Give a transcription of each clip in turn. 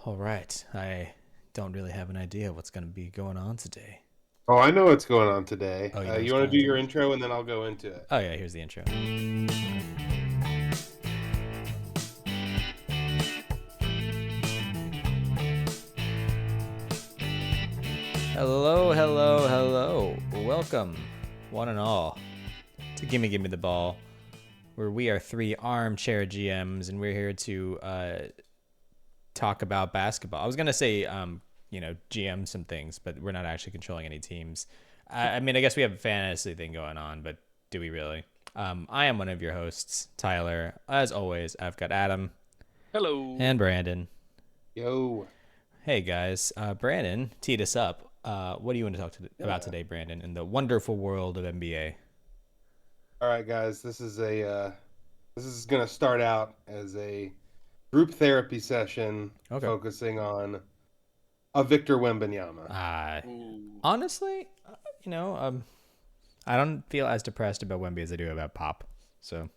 All right. I don't really have an idea what's going to be going on today. Oh, I know what's going on today. Oh, you know what's You want going to on do your today? intro and then I'll go into it. Oh, yeah, here's the intro. Hello, hello, hello. Welcome, one and all, to Gimme Gimme the Ball, where we are three armchair GMs and we're here to talk about basketball. I was going to say, GM some things, but we're not actually controlling any teams. I mean, I guess we have a fantasy thing going on, but do we really? I am one of your hosts, Tyler. As always, I've got Adam Hello. and Brandon. Yo. Hey guys, Brandon teed us up. What do you want to about Yeah. today, Brandon, in the wonderful world of NBA? All right, guys. This is gonna start out as a group therapy session Okay. focusing on a Victor Wembanyama. Uh, Ooh. honestly, I don't feel as depressed about Wemby as I do about Pop. So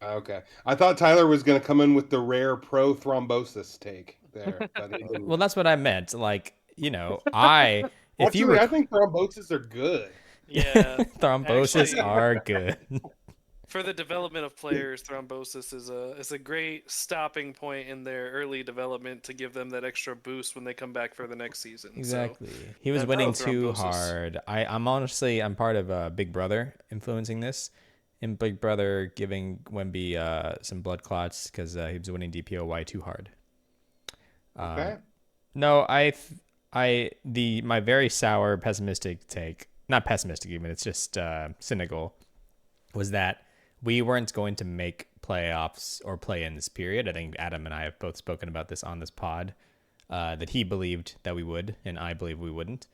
Okay. I thought Tyler was gonna come in with the rare pro thrombosis take there, but he well, didn't. that's what I meant. Like, I if you Actually, were I think thromboses are good. Yeah, thrombosis actually, are good. for the development of players, thrombosis is a great stopping point in their early development to give them that extra boost when they come back for the next season. So Exactly. He was I'm pro winning too thrombosis. hard. I'm part of Big Brother influencing this, and Big Brother giving Wemby some blood clots because he was winning DPOY too hard. Okay. No, my very sour, pessimistic take, not pessimistic even, it's just cynical, was that we weren't going to make playoffs or play in this period. I think Adam and I have both spoken about this on this pod, that he believed that we would, and I believe we wouldn't.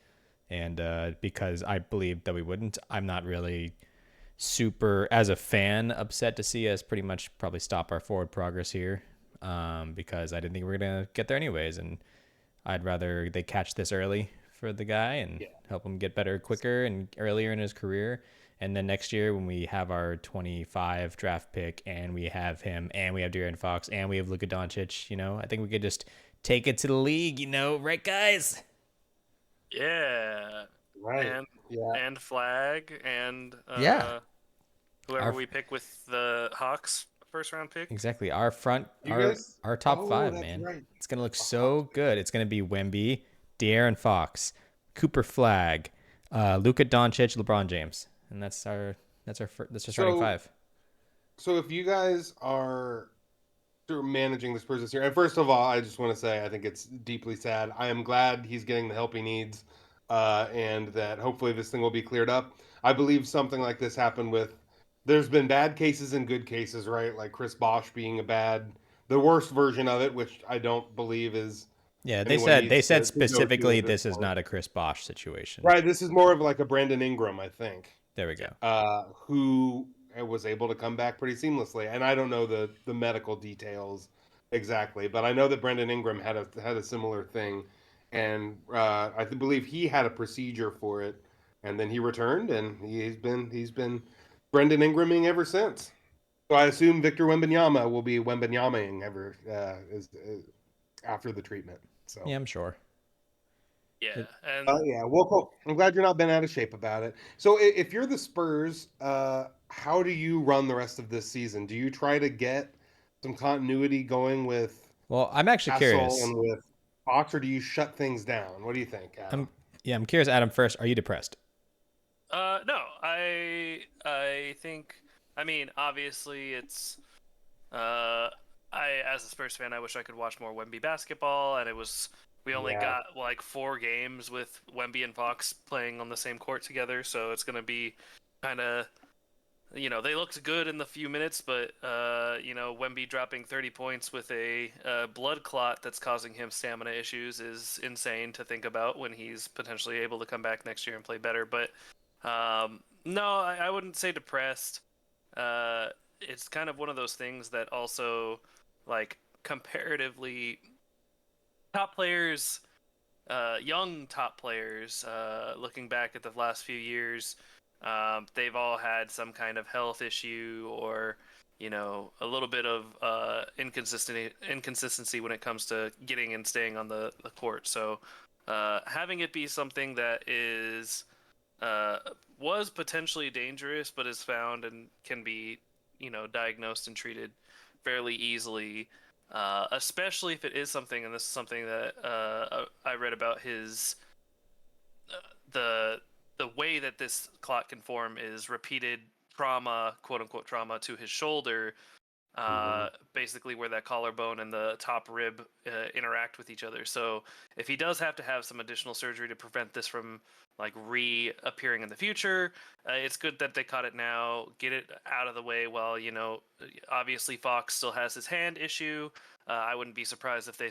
And because I believed that we wouldn't, I'm not really super, as a fan, upset to see us pretty much probably stop our forward progress here, because I didn't think we were going to get there anyways. And I'd rather they catch this early for the guy and Yeah. help him get better quicker and earlier in his career. And then next year, when we have our 25 draft pick and we have him and we have De'Aaron Fox and we have Luka Doncic, I think we could just take it to the league, right, guys? Yeah, Right. and Yeah. and flag and Yeah. whoever Our we pick with the Hawks first round pick. Exactly. Our front, You our guys. our top Oh, five, that's man. right. It's gonna look A Hawks so good. It's gonna be Wemby, De'Aaron Fox, Cooper Flag, Luka Doncic, LeBron James, and that's our starting So, five. so if you guys are sort of managing this process here, and first of all, I just want to say I think it's deeply sad. I am glad he's getting the help he needs, and that hopefully this thing will be cleared up. I believe something like this happened with. There's been bad cases and good cases, right? Like Chris Bosch being the worst version of it, which I don't believe is Yeah, they anyone said they needs said to go to specifically at this this is point. not a Chris Bosh situation. Right. This is more of like a Brandon Ingram, I think. There we go. Who was able to come back pretty seamlessly. And I don't know the medical details exactly, but I know that Brandon Ingram had a similar thing, and believe he had a procedure for it, and then he returned, and he's been Brendan Ingraming ever since. So I assume Victor Wembanyama will be Wembanyamaing ever after the treatment. So. Yeah, I'm sure. Yeah, It, and Yeah, well, cool. I'm glad you're not been out of shape about it. So, if you're the Spurs, how do you run the rest of this season? Do you try to get some continuity going with well, I'm actually Hassel curious. and with Fox, or do you shut things down? What do you think, I'm Adam? Yeah, I'm curious. Adam, first, are you depressed? no, I think, I mean, obviously it's uh as a Spurs fan, I wish I could watch more Wemby basketball, and we only Yeah, got like 4 games with Wemby and Fox playing on the same court together, so it's gonna be kind of, they looked good in the few minutes, but Wemby dropping 30 points with a blood clot that's causing him stamina issues is insane to think about when he's potentially able to come back next year and play better. But no, I wouldn't say depressed. It's kind of one of those things that also, like, comparatively, top players, young top players, looking back at the last few years, they've all had some kind of health issue or, a little bit of inconsistency when it comes to getting and staying on the court. So having it be something that is uh, was potentially dangerous, but is found and can be, diagnosed and treated fairly easily. Especially if it is something, and this is something that I read about his the the way that this clot can form is repeated trauma, quote unquote trauma, to his shoulder, Hmm. basically where that collarbone and the top rib interact with each other. So if he does have to have some additional surgery to prevent this from like reappearing in the future, it's good that they caught it now, get it out of the way. While obviously Fox still has his hand issue. I wouldn't be surprised if they,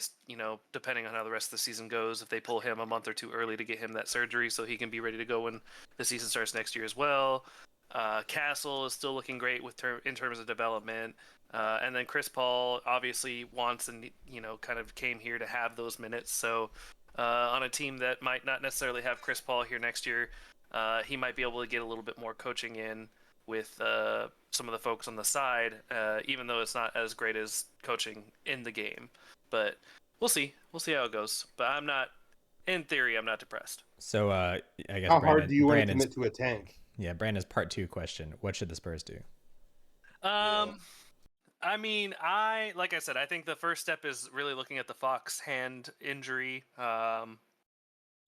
depending on how the rest of the season goes, if they pull him a month or two early to get him that surgery so he can be ready to go when the season starts next year as well. Castle is still looking great in terms of development. And then Chris Paul obviously wants and kind of came here to have those minutes. So on a team that might not necessarily have Chris Paul here next year, he might be able to get a little bit more coaching in with some of the folks on the side, even though it's not as great as coaching in the game. But we'll see. We'll see how it goes. But in theory, I'm not depressed. So I guess How hard do you want to Brandon's commit to a tank? yeah, Brandon's part two question. What should the Spurs do? Yeah. Um, I mean, like I said, I think the first step is really looking at the Fox hand injury,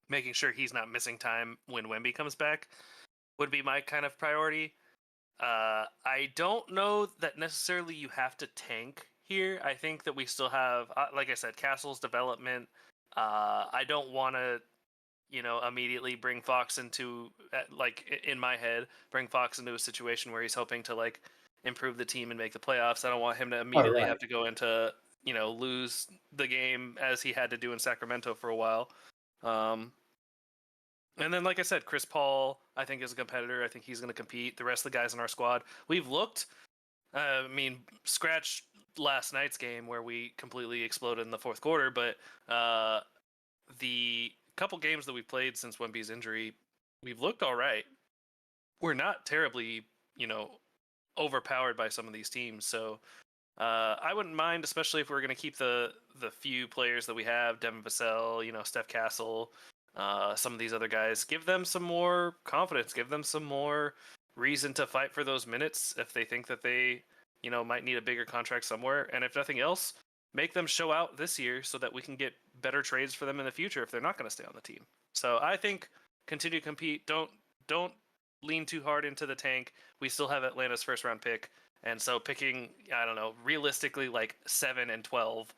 making sure he's not missing time when Wemby comes back would be my kind of priority. I don't know that necessarily you have to tank here. I think that we still have, like I said, Castle's development. I don't want to, immediately bring Fox into, like in my head, bring Fox into a situation where he's hoping to like improve the team and make the playoffs. I don't want him to Oh, immediately right. have to go into, lose the game as he had to do in Sacramento for a while. Um, and then, like I said, Chris Paul, I think, is a competitor. I think he's going to compete. The rest of the guys in our squad, we've looked. Scratch last night's game where we completely exploded in the fourth quarter, but the couple games that we've played since Wemby's injury, we've looked all right. We're not terribly, overpowered by some of these teams. So I wouldn't mind, especially if we're going to keep the few players that we have, Devin Vassell, Steph Castle, some of these other guys. Give them some more confidence. Give them some more reason to fight for those minutes if they think that they, might need a bigger contract somewhere. And if nothing else, make them show out this year so that we can get better trades for them in the future if they're not going to stay on the team. So I think continue to compete. Don't lean too hard into the tank. We still have Atlanta's first round pick. And so picking, I don't know, realistically like 7 and 12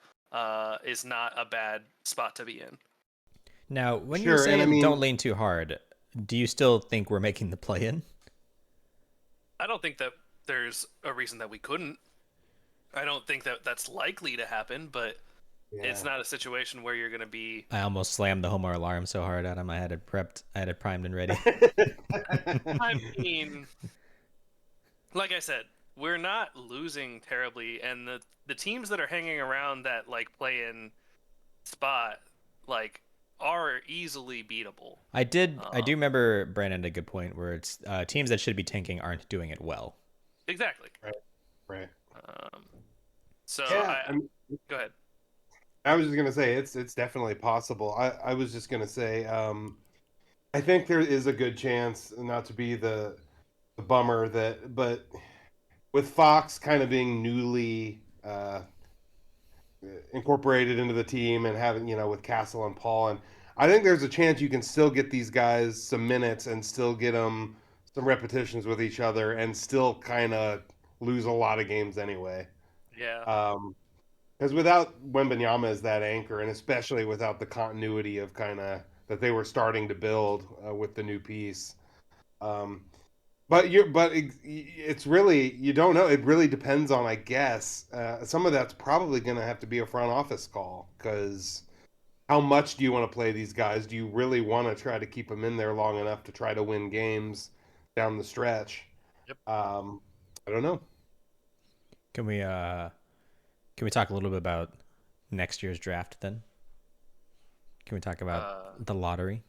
is not a bad spot to be in. Now, when you're Sure. And I saying don't mean, lean too hard, do you still think we're making the play in? I don't think that there's a reason that we couldn't. I don't think that that's likely to happen, but it's yeah. not a situation where you're going to be. I almost slammed the Homer alarm so hard at him. I had it prepped, I had it primed and ready. I mean, like I said, we're not losing terribly, and the teams that are hanging around that like play in spot like are easily beatable. I do Um, remember Brandon had a good point where it's teams that should be tanking aren't doing it well. exactly. Right. Right. Um, so Yeah. I mean, go ahead. I was just gonna say it's definitely possible. I was just gonna say I think there is a good chance, not to be the bummer that, but with Fox kind of being newly incorporated into the team and having, with Castle and Paul, and I think there's a chance you can still get these guys some minutes and still get them some repetitions with each other and still kind of lose a lot of games anyway. Yeah. Because without Wembanyama as that anchor, and especially without the continuity of kind of that they were starting to build with the new piece, um, it's really, you don't know. It really depends on, I guess. Some of that's probably going to have to be a front office call, because how much do you want to play these guys? Do you really want to try to keep them in there long enough to try to win games down the stretch? Yep. I don't know. Can we talk a little bit about next year's draft then? Can we talk about Uh, the lottery?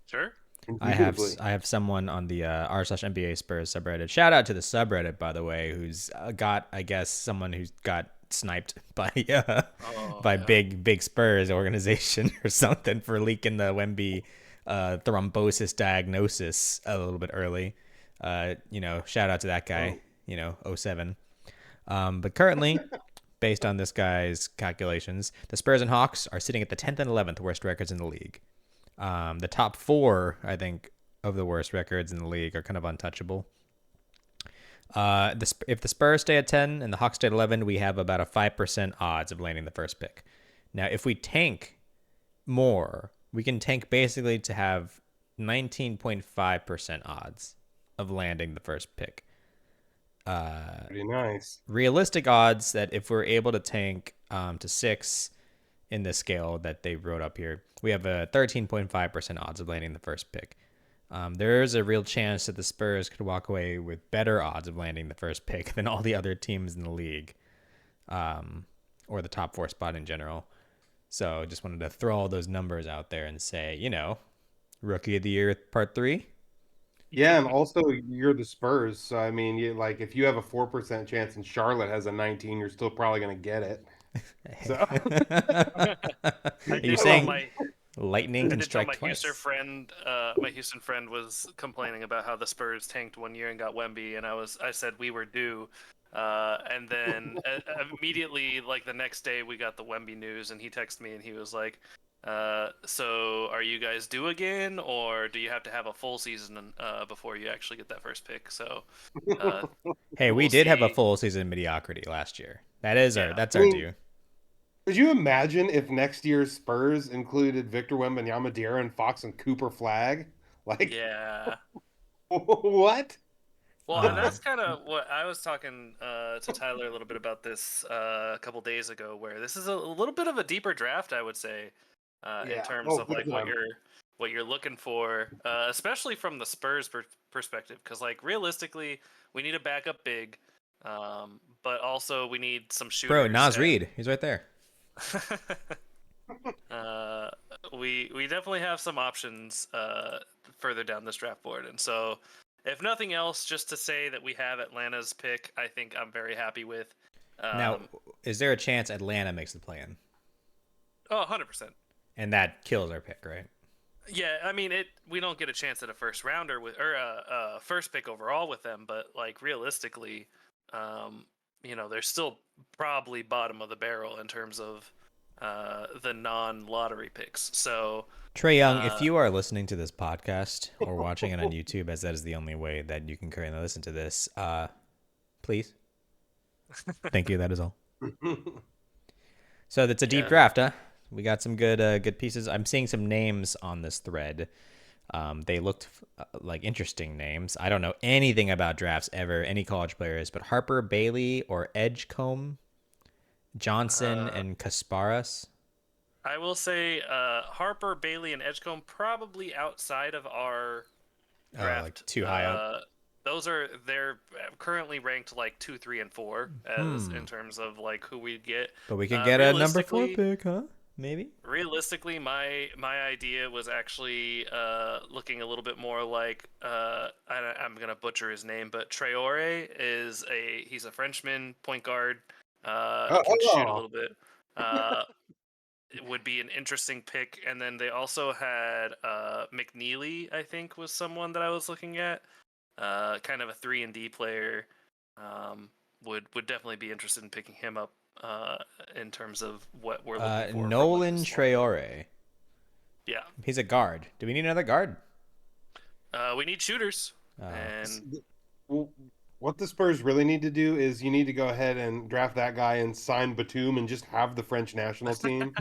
sure. Indubitably. I have someone on the r/NBA Spurs subreddit. Shout out to the subreddit, by the way, who's got, I guess, someone who's got sniped by Oh by yeah. big Spurs organization or something for leaking the Wemby thrombosis diagnosis a little bit early. Shout out to that guy. Oh. '07. But currently, based on this guy's calculations, the Spurs and Hawks are sitting at the 10th and 11th worst records in the league. The top four, I think, of the worst records in the league are kind of untouchable. If the Spurs stay at 10 and the Hawks stay at 11, we have about a 5% odds of landing the first pick. Now, if we tank more, we can tank basically to have 19.5% odds of landing the first pick. Pretty nice. Realistic odds that if we're able to tank to 6 in the scale that they wrote up here, we have a 13.5% odds of landing the first pick. There's a real chance that the Spurs could walk away with better odds of landing the first pick than all the other teams in the league, or the top 4 spot in general. So just wanted to throw all those numbers out there and say, Rookie of the Year part 3. Yeah, and also you're the Spurs, so I mean, like if you have a 4% chance and Charlotte has a 19, you're still probably gonna get it. So I Are you did tell saying my lightning I can did tell strike twice? my Houston friend was complaining about how the Spurs tanked one year and got Wemby, and I said we were due, and then immediately like the next day we got the Wemby news, and he texted me and he was like, so are you guys due again, or do you have to have a full season before you actually get that first pick? So uh, Hey, we we'll did have a see. full season mediocrity last year. That's I our mean, due. could you imagine if next year's Spurs included Victor Wembanyama, De'Aaron Fox, and Cooper Flag? Like, Yeah. what? Well, and Um, that's kind of what I was talking to Tyler a little bit about this a couple days ago, where this is a little bit of a deeper draft, I would say, in Yeah. terms Oh, of big like time. what you're looking for, especially from the Spurs perspective, because like realistically, we need a backup big, but also we need some bro, shooters, Nas Reed, he's right there. uh, we definitely have some options further down this draft board, and so if nothing else, just to say that we have Atlanta's pick, I think I'm very happy with. Now, Um, is there a chance Atlanta makes the play in? oh, 100%. And that kills our pick, right? Yeah, I mean, we don't get a chance at a first rounder with or a first pick overall with them, but like realistically, um, they're still probably bottom of the barrel in terms of the non-lottery picks. So. Trey Young, if Uh, you are listening to this podcast or watching it on YouTube, as that is the only way that you can currently listen to this, please. Thank you. That is all. So that's a deep yeah. draft, huh? We got some good pieces. I'm seeing some names on this thread. They looked like interesting names. I don't know anything about drafts ever, any college players, but Harper, Bailey, or Edgecombe, Johnson, Uh, and Kasparas. I will say Harper, Bailey, and Edgecombe probably outside of our Oh, like draft. too high up. They're currently ranked like 2, 3, and 4 as in terms of like who we get. But we could get a number 4 pick, huh? Maybe. Realistically, my idea was actually looking a little bit more like I'm gonna butcher his name, but Traore he's a Frenchman point guard, can shoot a Oh, little bit. Uh, it would be an interesting pick. And then they also had McNeely, I think, was someone that I was looking at. Kind of a 3-and-D player. Would definitely be interested in picking him up in terms of what we're looking for from a Nolan standpoint. Traore. Yeah. He's a guard. Do we need another guard? We need shooters. Uh, And well, what the Spurs really need to do is you need to go ahead and draft that guy and sign Batum and just have the French national team.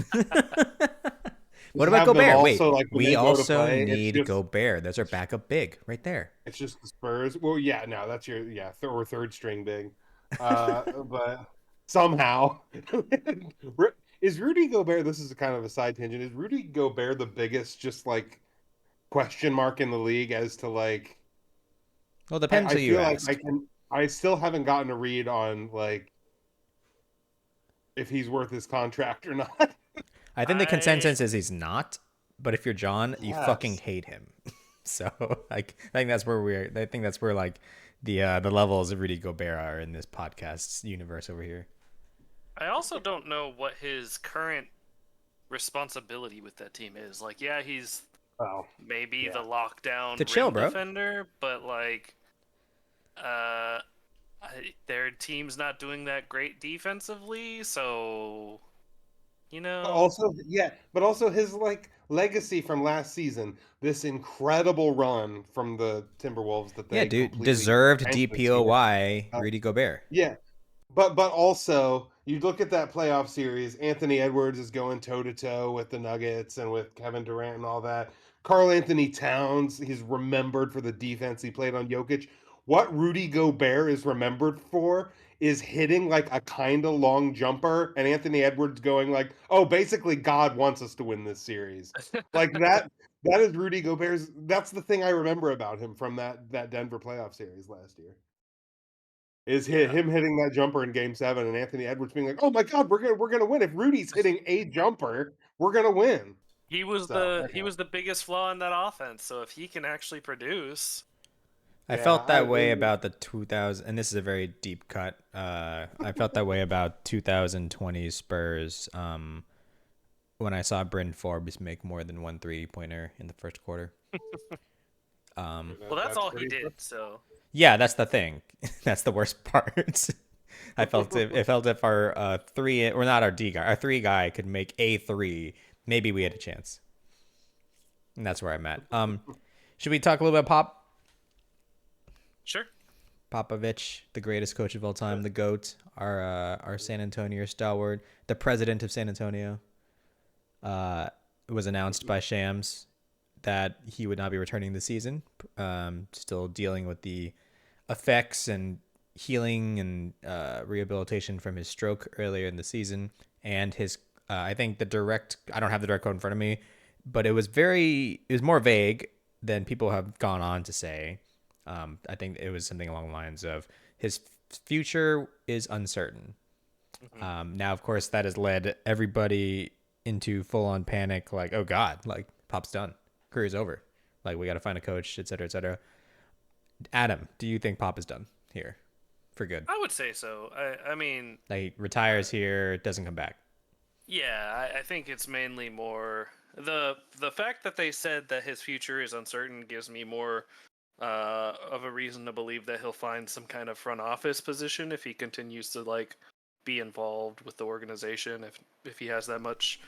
what Just about have them Gobert? Wait, also like when we they go to also play, need Gobert. That's our backup big right there. it's just the Spurs. Well, yeah, no, that's your or third string big. But somehow is Rudy Gobert. This is a kind of a side tangent. Is Rudy Gobert the biggest just like question mark in the league as to like? Well, depends I who you feel like ask. I still haven't gotten a read on like if he's worth his contract or not. I think the I consensus is he's not. But if you're John, you fucking Yes. hate him. So like I think that's where like the levels of Rudy Gobert are in this podcast universe over here. I also don't know what his current responsibility with that team is. Like, yeah, he's Oh, maybe the yeah. lockdown To chill, rim bro. defender, but like, their team's not doing that great defensively, so you know. But also his like legacy from last season, this incredible run from the Timberwolves that Yeah, they dude, completely deserved tanked this year. DPOY Uh, Rudy Gobert. yeah, but also you look at that playoff series. Anthony Edwards is going toe to toe with the Nuggets and with Kevin Durant and all that. Karl Anthony Towns, he's remembered for the defense he played on Jokic. What Rudy Gobert is remembered for is hitting like a kind of long jumper, and Anthony Edwards going like, "Oh, basically God wants us to win this series." Like that. That is Rudy Gobert's. That's the thing I remember about him from that Denver playoff series last year is Yeah, him hitting that jumper in Game 7, and Anthony Edwards being like, "Oh my God, we're gonna win! If Rudy's hitting a jumper, we're gonna win." So he was the biggest flaw in that offense. So if he can actually produce, I yeah, felt that way about the 2000, and this is a very deep cut. I felt that way about 2020 Spurs when I saw Bryn Forbes make more than one 3-pointer in the first quarter. well, that's that's all he pretty. did. So Yeah, that's the thing. That's the worst part. It felt if our three, or not our D guy, our three guy could make a three, maybe we had a chance. And that's where I'm at. Should we talk a little bit about sure. Popovich, the greatest coach of all time, the GOAT, our San Antonio stalwart, the president of San Antonio? It was announced by Shams that he would not be returning this season. Still dealing with the effects and healing and rehabilitation from his stroke earlier in the season, and his I think I don't have the direct quote in front of me, but it was more vague than people have gone on to say. I think it was something along the lines of his future is uncertain. Now, of course, that has led everybody into full on panic, like, oh God, like Pop's done, career's over, like we got to find a coach, etc., etc. Adam, do you think Pop is done here for good? I would say so. I mean, Like he retires here, doesn't come back. yeah, I think it's mainly more the fact that they said that his future is uncertain gives me more of a reason to believe that he'll find some kind of front office position if he continues to like be involved with the organization if he has that much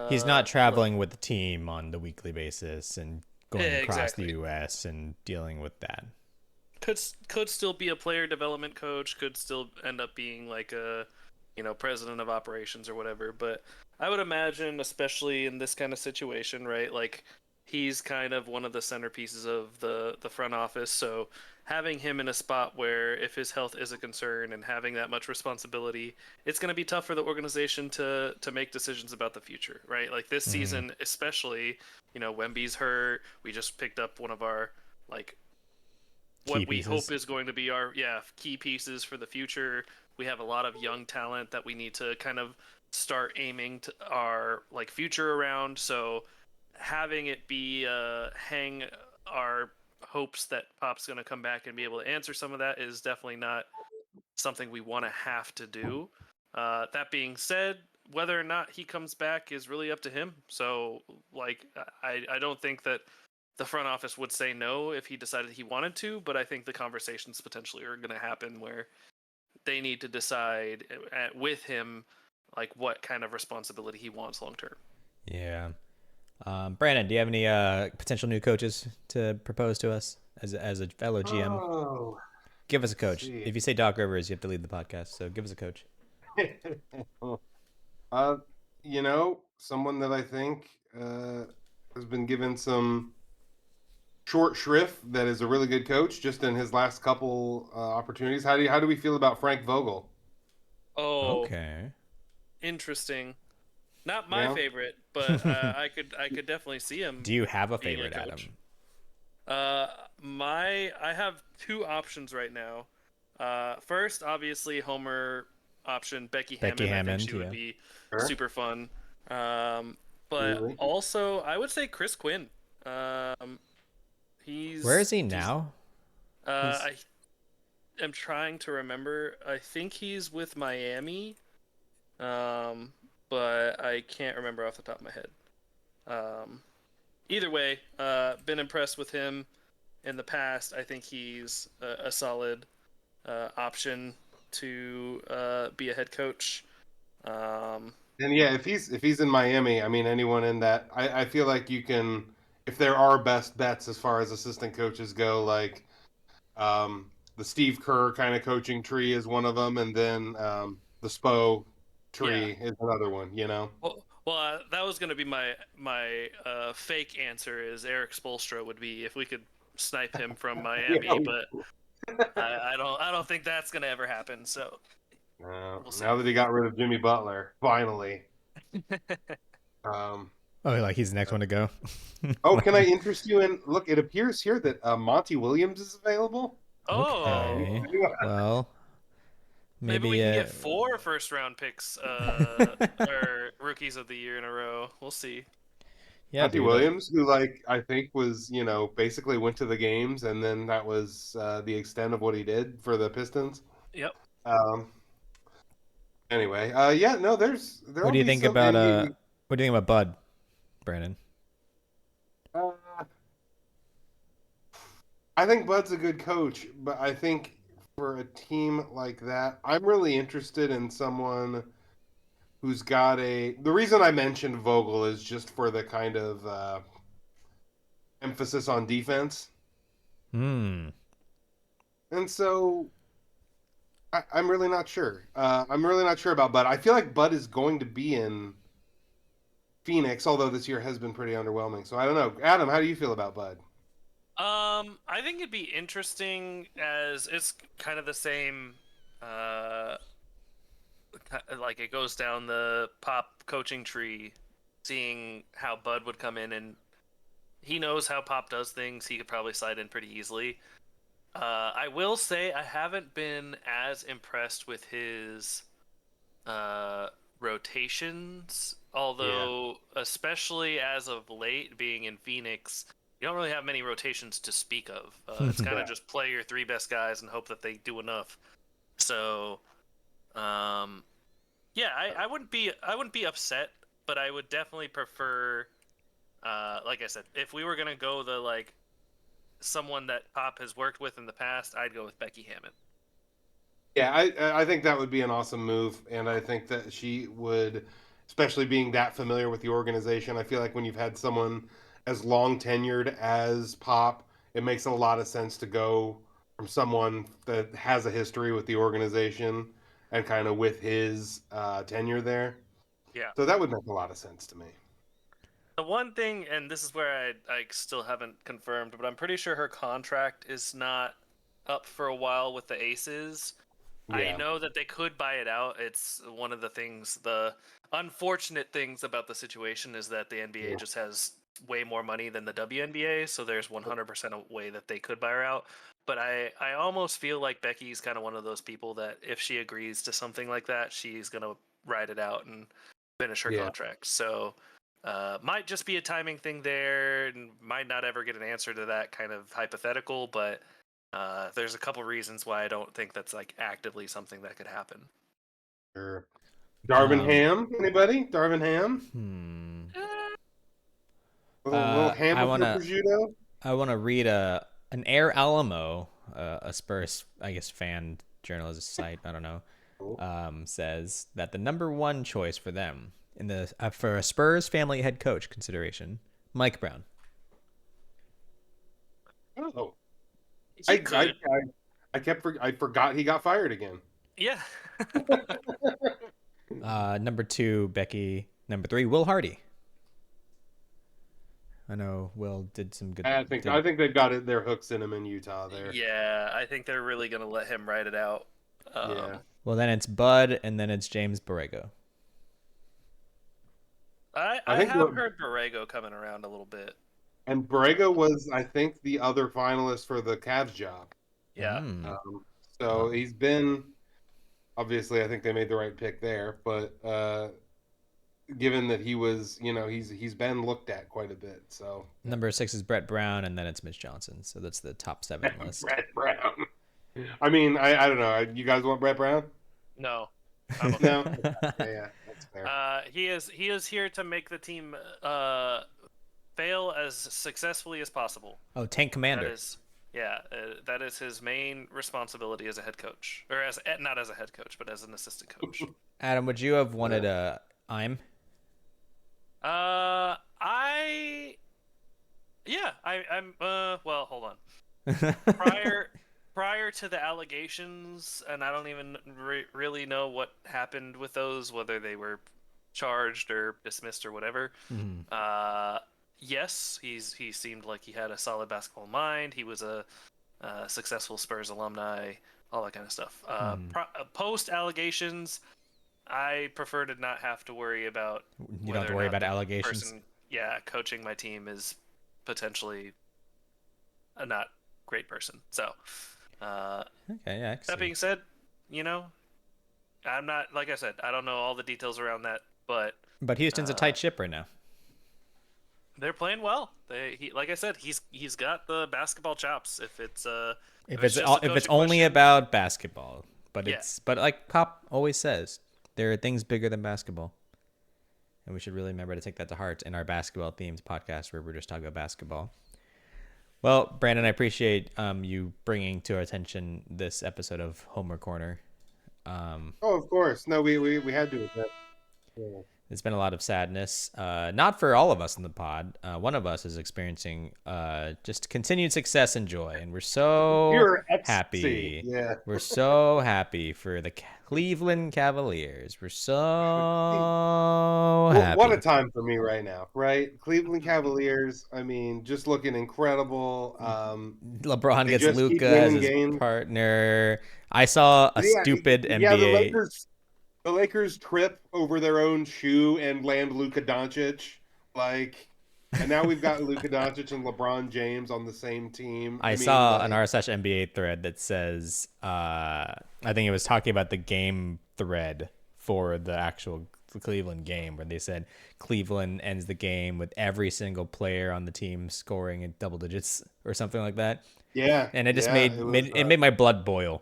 He's not like traveling with the team on the weekly basis and going across the exactly. U.S. and dealing with that. Could still be a player development coach, could still end up being like a president of operations or whatever, but I would imagine, especially in this kind of situation, right, like he's kind of one of the centerpieces of the front office, so having him in a spot where if his health is a concern and having that much responsibility, it's going to be tough for the organization to make decisions about the future, right? Like this season especially, Wemby's hurt, we just picked up one of our like Key what we hope pieces. is going to be our key pieces for the future. We have a lot of young talent that we need to kind of start aiming to our like future around. So having it be hang our hopes that Pop's going to come back and be able to answer some of that is definitely not something we want to have to do. That being said, whether or not he comes back is really up to him. So, like, I don't think that the front office would say no if he decided he wanted to, but I think the conversations potentially are going to happen where they need to decide with him, like, what kind of responsibility he wants long term. Yeah. Brandon, do you have any potential new coaches to propose to us as a fellow GM? Oh, Give us a let's coach. see. If you say Doc Rivers, you have to lead the podcast. So give us a coach. uh, someone that I think has been given some short shrift that is a really good coach just in his last couple opportunities. How do we feel about Frank Vogel? Oh, Okay. interesting. Not my Yeah. favorite, but I could definitely see him Do you have a being a favorite, coach. Adam? I have two options right now. First, obviously, Homer option Becky Becky Hammond. I think Hammond, she would yeah. be Sure. super fun. But Absolutely. also, I would say Chris Quinn. Um, Where is he now? He's I am trying to remember. I think he's with Miami, um, but I can't remember off the top of my head. Um, Either way, been impressed with him in the past. I think he's a solid option to be a head coach. Um, And yeah, if he's in Miami, I mean anyone in that, I feel like you can, if there are best bets as far as assistant coaches go, like the Steve Kerr kind of coaching tree is one of them, and then the Spo yeah. tree is another one. You know. Well, that was going to be my fake answer. Is Eric Spoelstra would be if we could snipe him from Yeah. Miami, but I don't think that's going to ever happen. So we'll see. Now that he got rid of Jimmy Butler, finally. Um, oh, like he's the next one to go. oh, can I interest you in? Look, it appears here that Monty Williams is available. Oh, Okay. Well, maybe we maybe can get 4 first-round picks or rookies of the year in a row. We'll see. yeah, Monty dude. Williams, who I think was basically went to the games, and then that was the extent of what he did for the Pistons. Yep. Um, anyway, yeah, no, What there'll do you be think some about NBA. what do you think about Bud, Brandon? Uh, I think Bud's a good coach, but I think for a team like that, I'm really interested in someone who's got a. The reason I mentioned Vogel is just for the kind of emphasis on defense, Hmm. and so I'm really not sure. I'm really not sure about Bud. I feel like Bud is going to be in Phoenix, although this year has been pretty underwhelming. So I don't know. Adam, how do you feel about Bud? I think it'd be interesting as it's kind of the same. Uh, like it goes down the Pop coaching tree, seeing how Bud would come in, and he knows how Pop does things. He could probably slide in pretty easily. I will say I haven't been as impressed with his uh, rotations, Yeah, although especially as of late, being in Phoenix, you don't really have many rotations to speak of. It's kind yeah, of just play your 3 best guys and hope that they do enough. So, um, yeah, I wouldn't be upset, but I would definitely prefer, like I said, if we were gonna go the like someone that Pop has worked with in the past, I'd go with Becky Hammond. yeah. I think that would be an awesome move, and I think that she would, especially being that familiar with the organization. I feel like when you've had someone as long tenured as Pop, it makes a lot of sense to go from someone that has a history with the organization and kind of with his tenure there. Yeah. So that would make a lot of sense to me. The one thing, and this is where I still haven't confirmed, but I'm pretty sure her contract is not up for a while with the Aces. I Yeah, know that they could buy it out. It's one of the things, the unfortunate things about the situation is that the NBA yeah, just has way more money than the WNBA, so there's 100% a way that they could buy her out. But I almost feel like Becky's kind of one of those people that if she agrees to something like that, she's going to ride it out and finish her yeah. contract. So might just be a timing thing there, and might not ever get an answer to that kind of hypothetical, but there's a couple reasons why I don't think that's like actively something that could happen. Sure. Darvin Um. Ham, anybody? Darvin Ham? Hmm. Little ham I with your wanna prosciutto? I wanna read an Air Alamo, a Spurs, I guess, fan journalism site. I don't know. Cool. Says that the number one choice for them in the for a Spurs family head coach consideration, Mike Brown. Oh, He could, I forgot he got fired again. yeah. Number two, Becky. Number three, Will Hardy. I know Will did some good. I think they've got their hooks in him in Utah there. Yeah, I think they're really gonna let him ride it out. Yeah. Well, then it's Bud, and then it's James Borrego. I I think have heard Borrego coming around a little bit. and Borrego was, I think, the other finalist for the Cavs job. Yeah. Hmm. So he's been obviously. I think they made the right pick there, but given that he was, he's been looked at quite a bit. So Number 6 is Brett Brown, and then it's Mitch Johnson. So that's the top 7 list. Brett Brown. I mean, I don't know. You guys want Brett Brown? No, I'm okay. No. Yeah, that's fair. He is here to make the team fail as successfully as possible. Oh, Tank Commander. That is his main responsibility as a head coach, or not as a head coach, but as an assistant coach. Adam, would you have wanted I'm? I'm. Well, hold on. Prior to the allegations, and I don't even really know what happened with those, whether they were charged or dismissed or whatever. Mm-hmm. Yes, he seemed like he had a solid basketball mind. He was a successful Spurs alumni, all that kind of stuff. Post allegations, I prefer to not have to worry about. You don't have to worry about allegations. Coaching my team is potentially a not great person. So, okay, yeah. That being said, I'm not, like I said, I don't know all the details around that, but Houston's a tight ship right now. They're playing well. Like I said, he's got the basketball chops. If it's only about basketball, but Yeah. but like Pop always says, there are things bigger than basketball, and we should really remember to take that to heart in our basketball themed podcast where we're just talking about basketball. Well, Brandon, I appreciate you bringing to our attention this episode of Homer Corner. Oh, of course. No, we had to admit. Yeah. It's been a lot of sadness, not for all of us in the pod. One of us is experiencing just continued success and joy, and we're so happy. Yeah. We're so happy for the Cleveland Cavaliers. We're so happy. What a time for me right now, right? Cleveland Cavaliers, I mean, just looking incredible. LeBron gets Luka as his partner. I saw a stupid NBA. Yeah, the Lakers trip over their own shoe and land Luka Doncic, and now we've got Luka Doncic and LeBron James on the same team. I saw an r/NBA thread that says, I think it was talking about the game thread for the actual Cleveland game, where they said Cleveland ends the game with every single player on the team scoring in double digits or something like that. Yeah, and it just made my blood boil.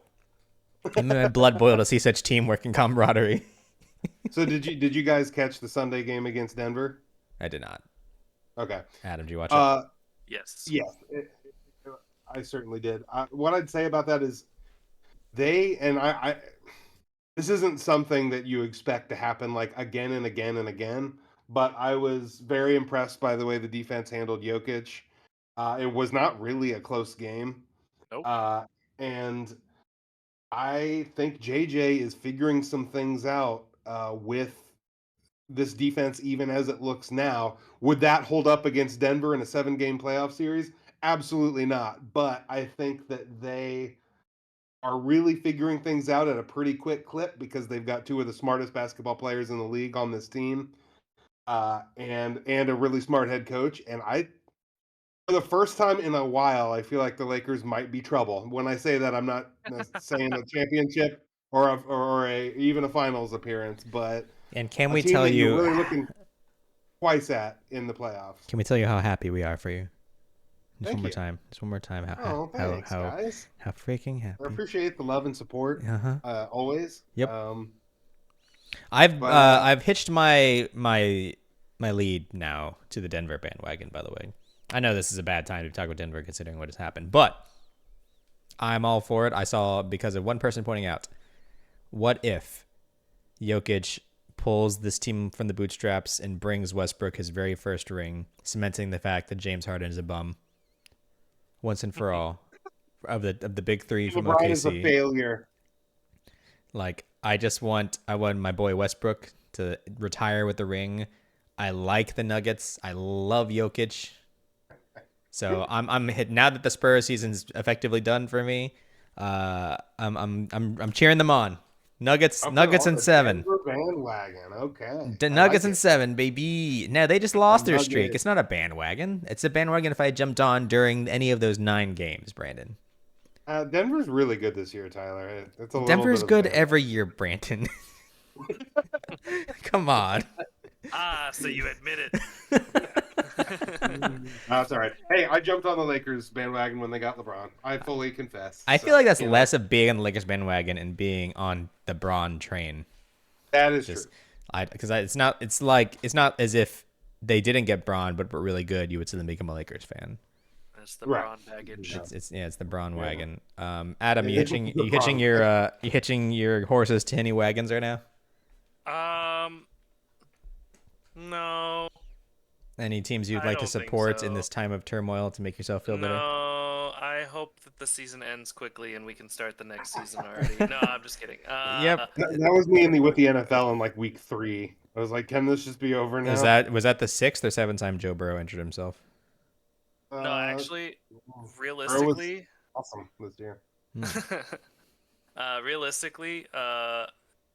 It made my blood boil to see such teamwork and camaraderie. So did you guys catch the Sunday game against Denver? I did not. Okay. Adam, did you watch it? Yes. Yes, I certainly did. What I'd say about that is I this isn't something that you expect to happen like again and again and again, but I was very impressed by the way the defense handled Jokic. It was not really a close game. Nope. And I think JJ is figuring some things out with this defense, even as it looks now. Would that hold up against Denver in a 7-game playoff series? Absolutely not. But I think that they are really figuring things out at a pretty quick clip because they've got two of the smartest basketball players in the league on this team, and a really smart head coach. And for the first time in a while, I feel like the Lakers might be trouble. When I say that, I'm not saying a championship or even a finals appearance, but can we tell you really looking twice at in the playoffs? Can we tell you how happy we are for you? Just one more time. Thanks, guys. How freaking happy! I appreciate the love and support. Always. Yep. I've hitched my lead now to the Denver bandwagon. By the way, I know this is a bad time to talk about Denver considering what has happened, but I'm all for it. I saw, because of one person pointing out, what if Jokic pulls this team from the bootstraps and brings Westbrook his very first ring, cementing the fact that James Harden is a bum once and for all of the big three from LeBron OKC. is a failure. Like, I want my boy Westbrook to retire with the ring. I like the Nuggets. I love Jokic. So I'm hit now that the Spurs season's effectively done for me. I'm cheering them on. Nuggets in 7. Denver bandwagon. Okay. The Nuggets in 7, baby. No, they just lost their streak. It's not a bandwagon. It's a bandwagon if I jumped on during any of those 9 games, Brandon. Denver's really good this year, Tyler. Denver's good every year, Brandon. Come on. So you admit it. That's all right. Hey, I jumped on the Lakers bandwagon when they got LeBron. I fully confess. I So, feel like that's you know, less of being on the Lakers bandwagon and being on the Braun train. that is Just, true. it's not as if they didn't get Braun, but were really good. You would still become a Lakers fan. That's the Right. Braun baggage. Yeah. It's the Braun Yeah. wagon. Adam, The you hitching your horses to any wagons right now? No, Any teams you'd I like to don't think support in so. this time of turmoil to make yourself feel better? No, I hope that the season ends quickly and we can start the next season already. No, I'm just kidding. Yep. That was me with the NFL in like week 3. I was like, can this just be over now? Was that the 6th or 7th time Joe Burrow injured himself? No, actually, Burrow was realistically, awesome this year. realistically,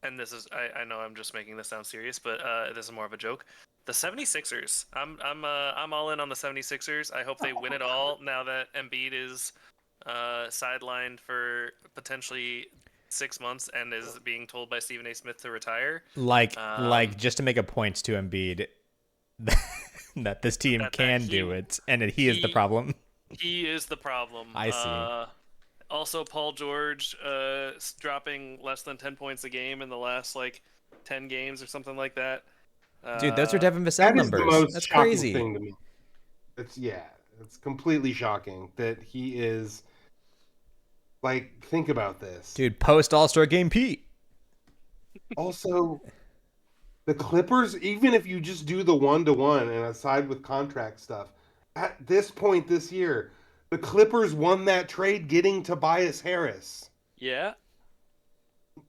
and this is I know I'm just making this sound serious, but this is more of a joke. The 76ers. I'm all in on the 76ers. I hope they win it all now that Embiid is sidelined for potentially 6 months and is being told by Stephen A. Smith to retire. Like just to make a point to Embiid that this team can do it and that he is the problem. He is the problem. I see. Also, Paul George dropping less than 10 points a game in the last like 10 games or something like that. Dude, those are Devin Vassell That is the numbers. most That's shocking crazy. thing to me. It's completely shocking that he is. Like, think about this. Dude, post All-Star game Pete. Also, the Clippers, even if you just do the 1-to-1 and aside with contract stuff, at this point this year, the Clippers won that trade getting Tobias Harris. Yeah.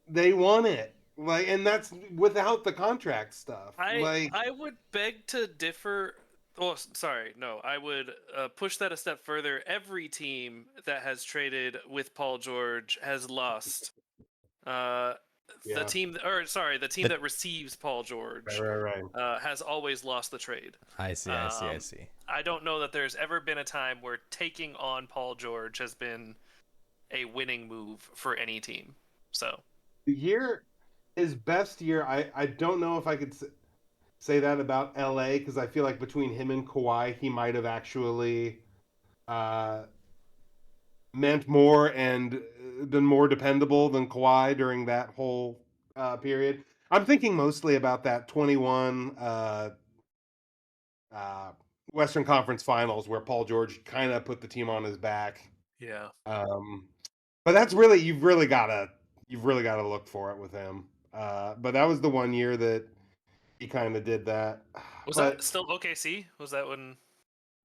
They won it. Like, and that's without the contract stuff. I would beg to differ. Oh, sorry. No, I would push that a step further. Every team that has traded with Paul George has lost. The team that receives Paul George Right. has always lost the trade. I see. I don't know that there's ever been a time where taking on Paul George has been a winning move for any team. So His best year, I don't know if I could say that about LA because I feel like between him and Kawhi, he might have actually meant more and been more dependable than Kawhi during that whole period. I'm thinking mostly about that 21 Western Conference Finals where Paul George kind of put the team on his back. yeah. But that's really you've really got to look for it with him. But that was the one year that he kind of did that. Was But that still OKC? Was that when?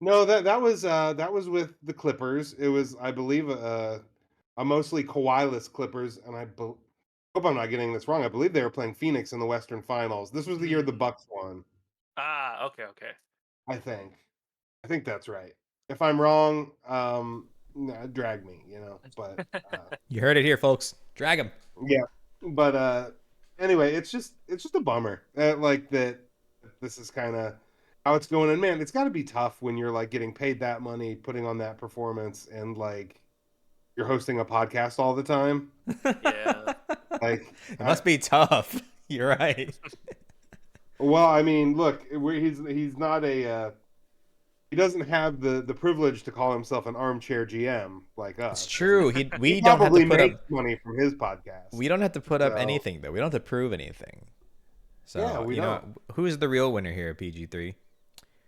no, that was with the Clippers. It was, I believe, a mostly Kawhi-less Clippers, and hope I'm not getting this wrong. I believe they were playing Phoenix in the Western Finals. This was the year the Bucks won. Okay. I think that's right. If I'm wrong, drag me, But You heard it here, folks. Drag him. yeah, but anyway, it's just a bummer. Like that. This is kind of how it's going, and man, it's got to be tough when you're like getting paid that money, putting on that performance, and like you're hosting a podcast all the time. Yeah. Like It must be tough. You're right. Well, I mean, look, he's not he doesn't have the privilege to call himself an armchair GM like us. It's true. We He don't have probably to put up. makes money from his podcast. We don't have to put up So- anything though. We don't have to prove anything. So Yeah, we who's the real winner here? PG3.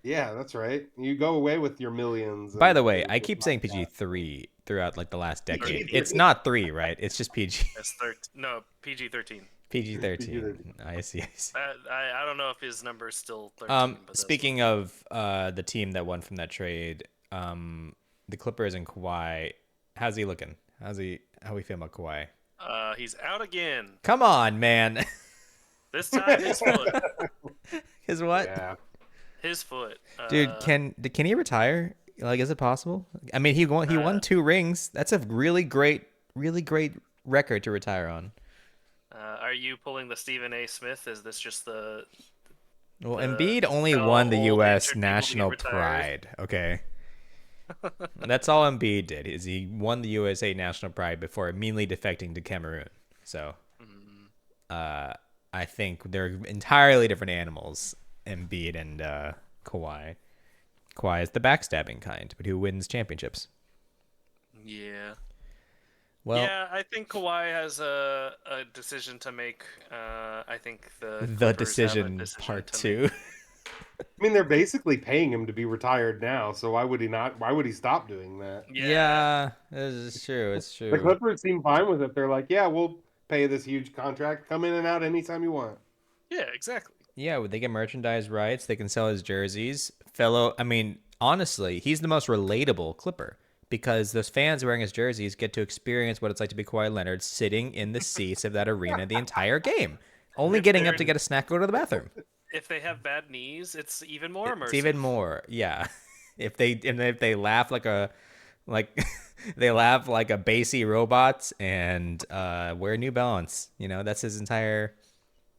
Yeah, that's right. You go away with your millions. By the way, I keep saying PG3 throughout like the last decade. It's not 3, right? It's just PG. It's PG-13. PG-13. I see. I don't know if his number is still 13. But Speaking of the team that won from that trade, the Clippers and Kawhi, how's he looking? How we feel about Kawhi? he's out again. Come on, man. This time his foot. His what? Yeah. His foot. Dude, can he retire? Like, is it possible? I mean, he won 2 rings. That's a really great record to retire on. Are you pulling the Stephen A. Smith? Is this just the? Well, Embiid only how won the old U.S. injured people national get retired? pride. Okay, that's all Embiid did. Is he won the USA national pride before immediately defecting to Cameroon. So, I think they're entirely different animals. Embiid and Kawhi. Kawhi is the backstabbing kind, but who wins championships? Yeah. Well, Yeah, I think Kawhi has a decision to make. I think the the Clippers have a decision decision part to two. I mean, they're basically paying him to be retired now, so why would he not? Why would he stop doing that? make. Yeah. Yeah, this is true. It's The true. Clippers seem fine with it. They're like, yeah, we'll pay this huge contract. Come in and out anytime you want. Yeah, exactly. Yeah, they get merchandise rights. They can sell his jerseys. I mean, honestly, he's the most relatable Clipper because those fans wearing his jerseys get to experience what it's like to be Kawhi Leonard sitting in the seats of that arena the entire game, only If getting up they're- to get a snack, go to the bathroom. If they have bad knees, it's even more immersive. It's even more, yeah. If they laugh like they laugh like a bassy robot and wear New Balance, that's his entire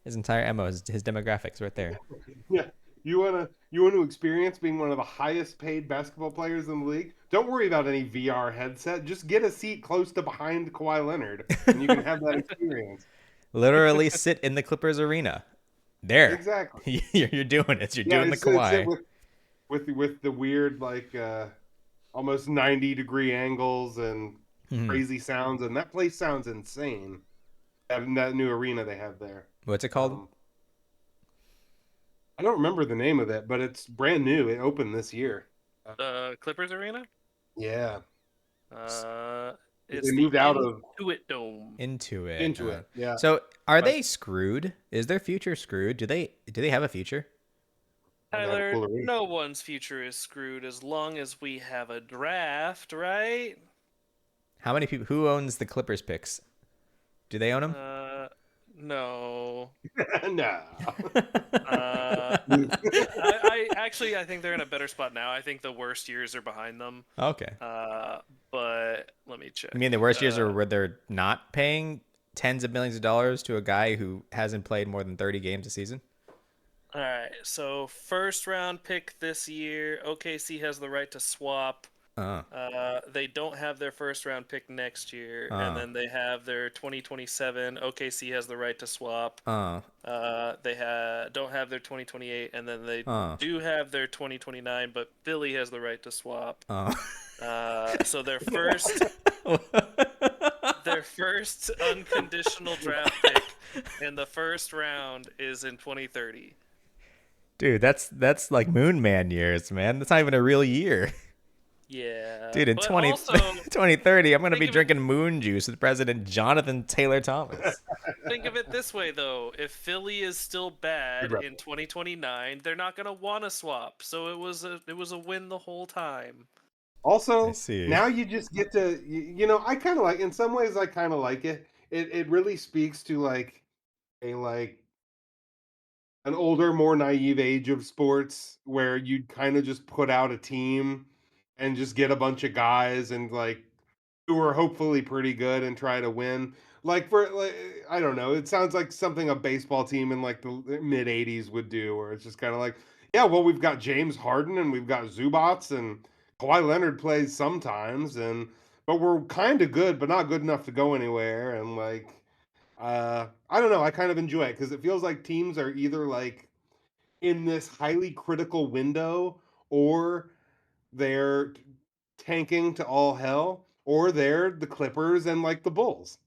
MO, his demographics right there. Yeah. You want to experience being one of the highest paid basketball players in the league? Don't worry about any VR headset. Just get a seat close to behind Kawhi Leonard, and you can have that experience. Literally sit in the Clippers arena. There, Exactly. you're doing it. You're Yeah, doing the it's Kawhi. with the weird almost 90-degree angles and Mhm. crazy sounds, and that place sounds insane. That new arena they have there. What's it called? I don't remember the name of it, but it's brand new. It opened this year. Clippers Arena. Yeah, It's they moved the out of Intuit Dome. Into it. Yeah. So are But- they screwed? Is their future screwed? Do they have a future? They have a Tyler, cool arena. no one's future is screwed as long as we have a draft, right? How many people? Who owns the Clippers picks? Do they own them? No. No. I think they're in a better spot now. I think the worst years are behind them. Okay. But let me check. You mean the worst years are where they're not paying tens of millions of dollars to a guy who hasn't played more than 30 games a season? All right. So first round pick this year. OKC has the right to swap. They don't have their first round pick next year, and then they have their 2027. OKC has the right to swap. They don't have their 2028, and then they do have their 2029, but Philly has the right to swap. So their first unconditional draft pick in the first round is in 2030. Dude, that's like Moon Man years, man. That's not even a real year. Yeah. Dude, in but 2030, I'm going to be think of drinking moon juice with President Jonathan Taylor Thomas. Think of it this way, though. If Philly is still bad in 2029, they're not going to want to swap. So it was a win the whole time. Also, I see. now you just get to, I kind of like, in some ways, I kind of like it. It really speaks to like an older, more naive age of sports where you'd kind of just put out a team and just get a bunch of guys and like who are hopefully pretty good and try to win. I don't know, it sounds like something a baseball team in like the mid '80s would do, where it's just kind of like, yeah, well, we've got James Harden and we've got Zubats and Kawhi Leonard plays sometimes, but we're kind of good, but not good enough to go anywhere. And like, I don't know, I kind of enjoy it because it feels like teams are either like in this highly critical window, or they're tanking to all hell, or they're the Clippers and like the Bulls.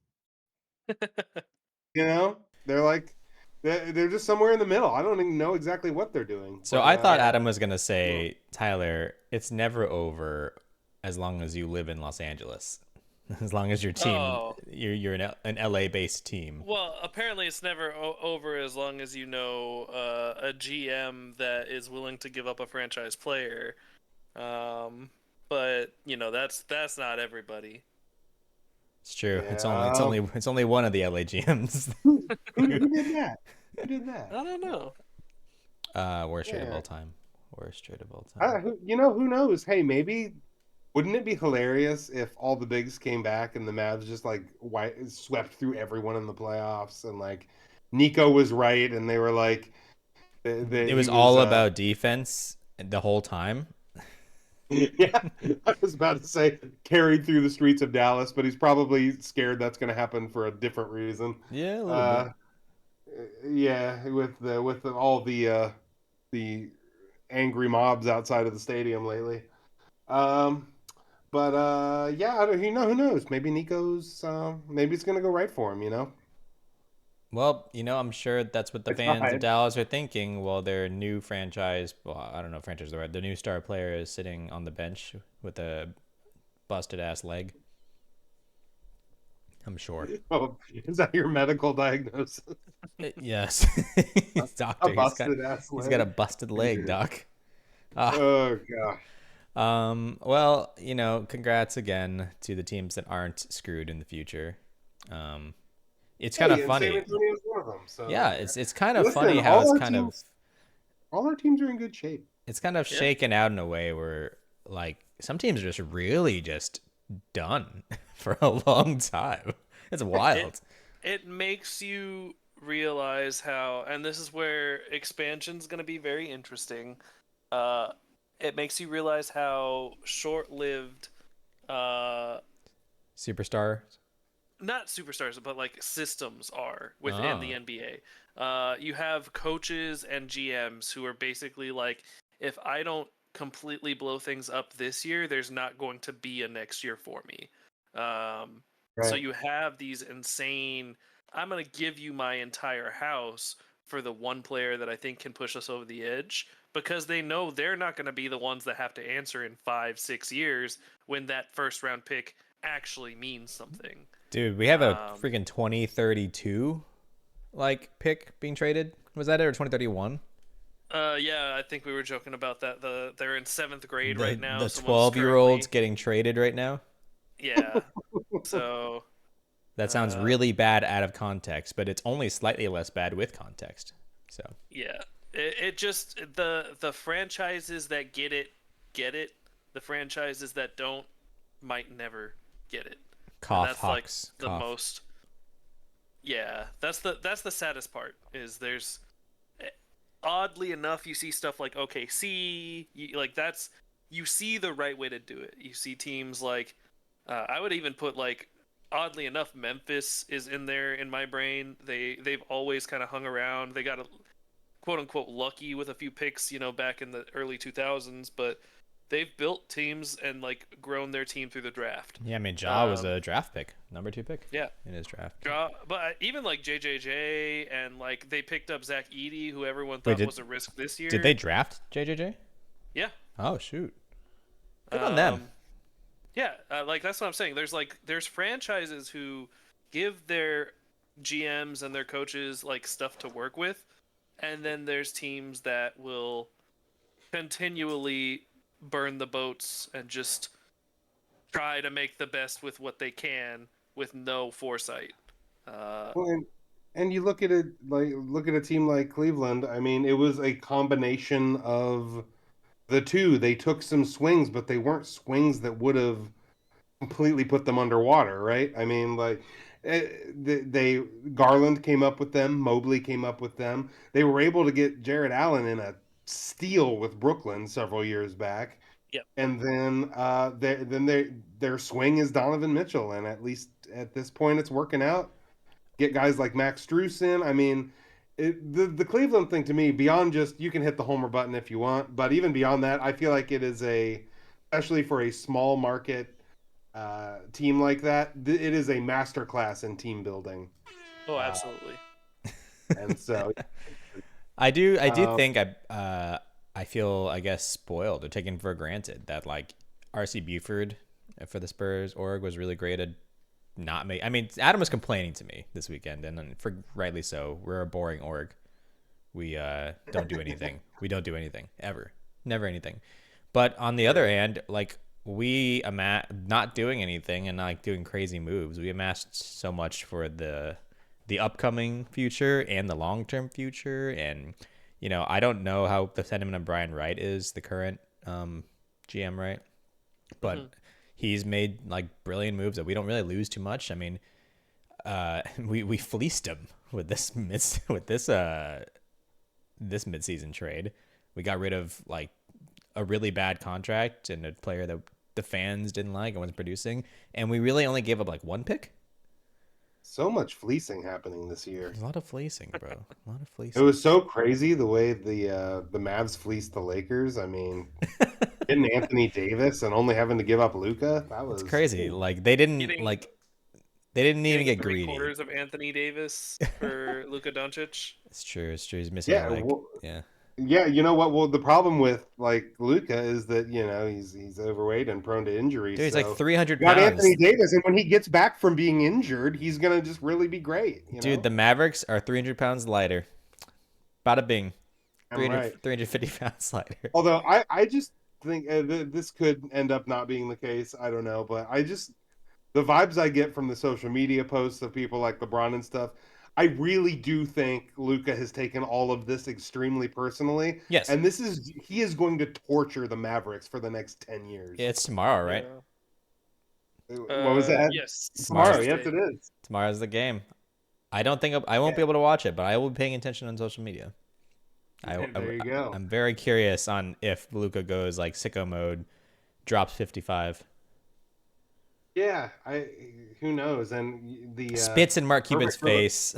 They're like they're just somewhere in the middle. I don't even know exactly what they're doing. So I thought Adam was going to say, Tyler, it's never over as long as you live in Los Angeles. As long as your team, you're an LA-based team. Well, apparently it's never over as long as you know a GM that is willing to give up a franchise player. But that's not everybody. It's true. Yeah. It's only one of the LA GMs. Who did that? Who did that? I don't know. Worst trade of all time. Worst trade of all time. Who knows? Hey, maybe wouldn't it be hilarious if all the bigs came back and the Mavs just like swept through everyone in the playoffs, and like Nico was right and they were like, it was all about defense the whole time. Yeah, I was about to say carried through the streets of Dallas, but he's probably scared that's going to happen for a different reason. Yeah, a little bit. Yeah, with all the the angry mobs outside of the stadium lately. Um, but yeah, who knows? Maybe Nico's maybe it's gonna go right for him. Well, I'm sure that's what the I fans of tried. Dallas are thinking. Well, their new franchise, well, I don't know if franchise is the right. The new star player is sitting on the bench with a busted ass leg. I'm sure. Oh, is that your medical diagnosis? Yes, he's A doctor. busted ass He's got a leg. busted leg, doc. Ah. Oh gosh. Well, congrats again to the teams that aren't screwed in the future. Um, it's kind of Hey, and San funny. Antonio's one of them. Yeah, So it's kind of funny listen, how all our teams are in good shape. it's kind of Yeah. shaken out in a way where like some teams are just really just done for a long time. It's It wild. it makes you realize how, and this is where expansion's going to be very interesting. Uh, it makes you realize how short-lived, uh, Superstar. not superstars, but like systems are within the Oh, NBA. You have coaches and GMs who are basically like, if I don't completely blow things up this year, there's not going to be a next year for me. So Right. you have these insane, I'm going to give you my entire house for the one player that I think can push us over the edge, because they know they're not going to be the ones that have to answer in 5, 6 years when that first round pick actually means something. dude, we have a Um, freaking 2032 like pick being traded. Was that it or 2031? yeah, I think we were joking about that. They're in seventh grade right now. The Someone's 12-year-olds currently, getting traded right now. yeah. So, That sounds uh, really bad out of context, but it's only slightly less bad with context. So, yeah, it just the franchises that get it. The franchises that don't might never get it, and cough, that's like Hawks, the cough. most. Yeah, that's the saddest part. Is there's oddly enough, you see stuff like OKC, like that's you see the right way to do it. You see teams like I would even put like oddly enough Memphis is in there in my brain. They've always kind of hung around. They got a quote unquote lucky with a few picks, back in the early 2000s, but they've built teams and like grown their team through the draft. Yeah, I mean, Ja was Um, a draft pick, number 2 pick yeah, in his draft. but even like JJJ and like they picked up Zach Edey, who everyone Wait, thought was a risk this did they year. draft JJJ? Yeah. Oh shoot, good on them. Um, yeah, like that's what I'm saying. There's franchises who give their GMs and their coaches like stuff to work with, and then there's teams that will continually burn the boats and just try to make the best with what they can with no foresight. Uh, Well, and you look at it like look at a team like Cleveland. I mean, it was a combination of the two. They took some swings, but they weren't swings that would have completely put them underwater, right? I mean, like they Garland came up with them, Mobley came up with them. They were able to get Jared Allen in a steal with Brooklyn several years back, yeah. and then their swing is Donovan Mitchell, and at least at this point, it's working out. Get guys like Max Strus in. I mean, the Cleveland thing to me, beyond just you can hit the homer button if you want, but even beyond that, I feel like it is especially for a small market team like that, it is a masterclass in team building. Oh, Uh, absolutely. and so, I do um, think I feel, I guess, spoiled or taken for granted that like RC Buford for the Spurs org was really great at not make. I mean, Adam was complaining to me this weekend, and for rightly so. We're a boring org. We don't do anything. We don't do anything ever, never anything. But on the other hand, like not doing anything and like doing crazy moves, we amassed so much for the upcoming future and the long term future. And I don't know how the sentiment of Brian Wright is, the current GM, right? Hmm. But he's made like brilliant moves that we don't really lose too much. I mean, we fleeced him with this midseason trade. We got rid of like a really bad contract and a player that the fans didn't like and wasn't producing, and we really only gave up like one pick. So much fleecing happening this year. There's a lot of fleecing, bro. A lot of It fleecing. was so crazy the way the Mavs fleeced the Lakers. I mean, getting Anthony Davis and only having to give up Luca. That It's was crazy. Like they didn't even Getting get three greedy. quarters of Anthony Davis for Luka Doncic. It's true. It's true. He's missing a yeah. leg. Well, Yeah. yeah, you know what? Well, the problem with like Luca is that he's overweight and prone to injury. Dude, he's like So 300 you got pounds. Anthony Davis, and when he gets back from being injured, he's gonna just really be great. Dude, the Mavericks are 300 pounds lighter. Bada bing. I'm right. 350 pounds lighter. Although I just think this could end up not being the case. I don't know, but the vibes I get from the social media posts of people like LeBron and stuff, I really do think Luca has taken all of this extremely personally. Yes. And he is going to torture the Mavericks for the next 10 years. Yeah, it's tomorrow, right? What was that? Yes. Tomorrow. Yes, it is. Tomorrow's the game. I don't think I won't be able to watch it, but I will be paying attention on social media. There you go. I'm very curious on if Luka goes like sicko mode, drops 55. Yeah, who knows? And the spits in Mark Cuban's face.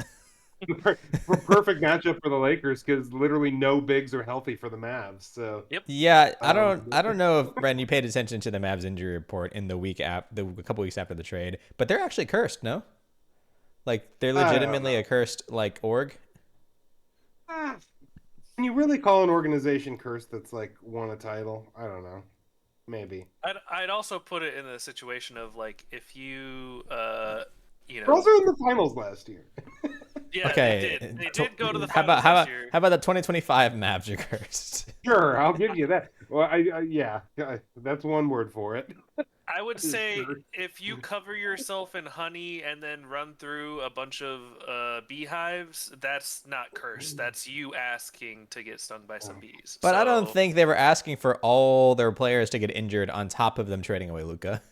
Perfect matchup for the Lakers because literally no bigs are healthy for the Mavs. So Yep. Yeah, I don't know if Bren, you paid attention to the Mavs injury report in a couple weeks after the trade, but they're actually cursed, no? Like they're legitimately a cursed like org. Can you really call an organization cursed that's like won a title? I don't know. Maybe. I'd also put it in the situation of like if you They're also in the finals last year. Yeah, Okay. they did go to the How finals about last year. how about the 2025 Mavs are cursed? Sure, I'll give you that. Well, yeah, that's one word for it. I would say if you cover yourself in honey and then run through a bunch of beehives, that's not cursed. That's you asking to get stung by some bees. But I don't think they were asking for all their players to get injured on top of them trading away Luka.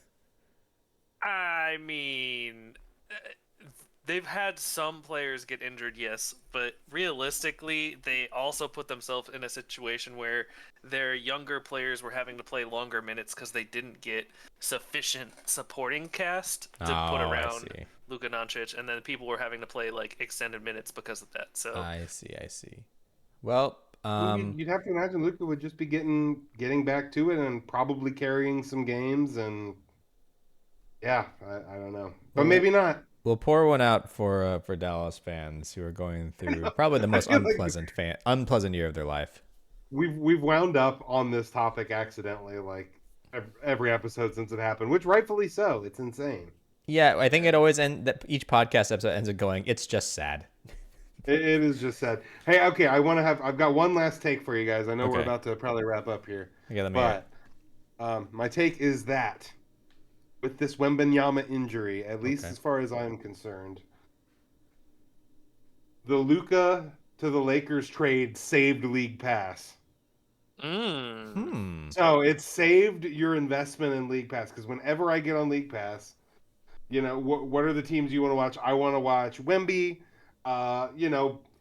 I mean, they've had some players get injured, yes, but realistically, they also put themselves in a situation where their younger players were having to play longer minutes because they didn't get sufficient supporting cast to put around Luka Doncic, and then people were having to play like extended minutes because of that. So I see. Well, you'd have to imagine Luka would just be getting back to it and probably carrying some games, and yeah, I don't know, but maybe not. We'll pour one out for Dallas fans who are going through probably the most unpleasant year of their life. We've wound up on this topic accidentally, like every episode since it happened, which rightfully so. It's insane. Yeah, I think each podcast episode ends up going, it's just sad. It is just sad. Hey, okay, I've got one last take for you guys. I know we're about to probably wrap up here. Okay, let me hear it. My take is that with this Wembanyama injury, at least as far as I'm concerned, the Luka to the Lakers trade saved League Pass. So it saved your investment in League Pass, because whenever I get on League Pass, what are the teams you want to watch? I want to watch Wemby.